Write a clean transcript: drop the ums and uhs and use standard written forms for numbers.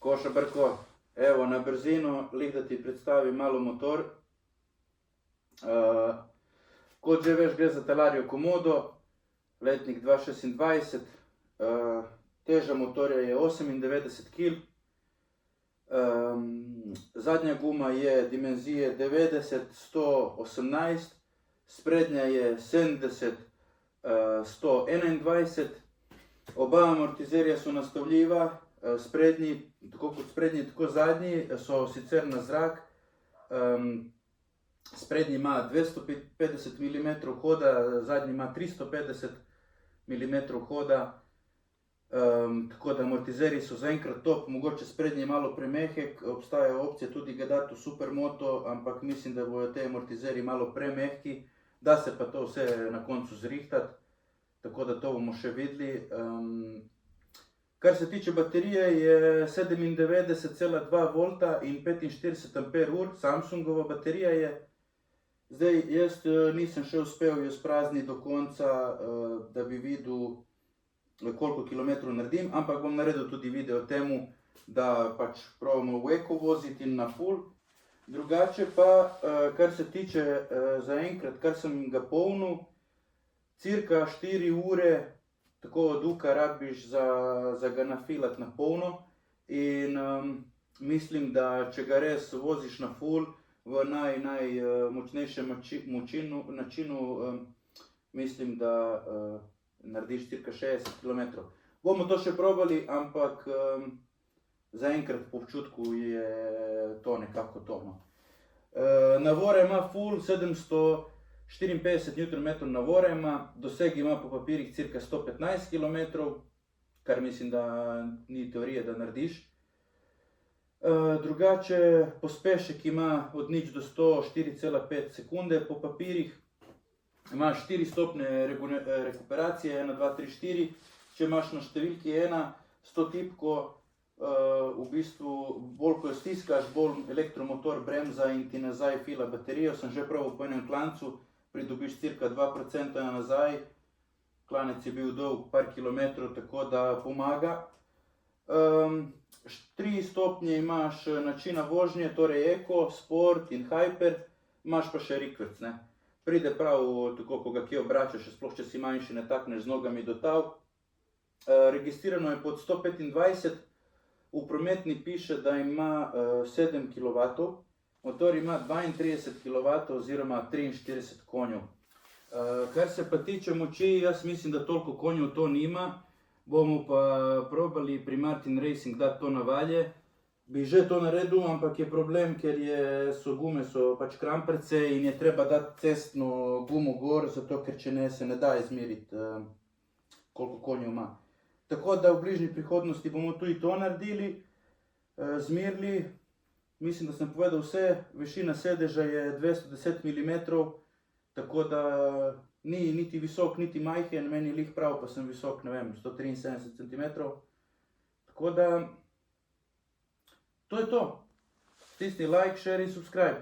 Koša Brko, evo na brzino, lih da ti predstavim malo motor. Kot že veš, gre za Talario Komodo, letnik 2026, teža motorja je 98 kg, zadnja guma je dimenzije 90-118, sprednja je 70-121, oba amortizerja so nastavljiva, sprednji, tako kot sprednji, tako zadnji, so sicer na zrak. Sprednji ima 250 mm hoda, zadnji ima 350 mm hoda, tako da amortizerji so zaenkrat top, mogoče sprednji malo premehek, obstaja opcija tudi ga dati v supermoto, ampak mislim, da bojo te amortizerji malo premehki, da se pa to vse na koncu zrihtati, tako da to bomo še videli. Kar se tiče baterije, je 97,2 V in 45 Ah, Samsungova baterija je. Zdaj, jaz nisem še uspel jo sprazniti do konca, da bi videl, koliko kilometrov naredim, ampak bom naredil tudi video temu, da pač probamo v eko voziti in na full. Drugače pa, kar se tiče zaenkrat, kar sem ga polnil, cirka 4 ure, tako od uka rabiš za ga nafilati na polno in mislim, da če ga res voziš na full, v najmočnejšem načinu, mislim, da narediš cirka 60 km. Bomo to še probali, ampak zaenkrat po občutku je to nekako to. Navore ima full 754 Nm navore ima, doseg ima po papirjih cirka 115 km, kar mislim, da ni teorije, da narediš. Drugače, pospešek ima od 0 do 100 4,5 sekunde po papirjih. Imaš 4 stopnje rekuperacije, 1, 2, 3, 4. Če imaš na številki 1 s to tipko, v bistvu bolj ko jo stiskaš, bolj elektromotor bremza in ti nazaj fila baterijo. Sem že probal po enem klancu, pridobiš cirka 2% nazaj. Klanec je bil dolg par kilometrov, tako da pomaga. 3 stopnje imaš načina vožnje, torej eko, sport in hyper, imaš pa še rikverc, ne. Pride prav, tako ko ga kje obračaš, sploh če si manjši, ne takneš z nogami do tal. Registrirano je pod 125, v prometni piše, da ima 7 kW, motor ima 32 kW oziroma 43 konjev. Kar se pa tiče moči, jaz mislim, da toliko konjev to nima. Bomo pa probali pri Martin Racing dati to na valje. Bi že to naredil, ampak je problem, ker so gume pač kramperce in je treba dati cestno gumo gor, zato ker če ne, se ne da izmeriti, koliko konjev ima. Tako da v bližnji prihodnosti bomo tudi to naredili, zmerili. Mislim, da sem povedal vse, višina sedeža je 210 mm, tako da ni niti visok, niti majhen, meni je lih prav, pa sem visok, ne vem, 173 cm. Tako da, to je to. Stisni like, share in subscribe.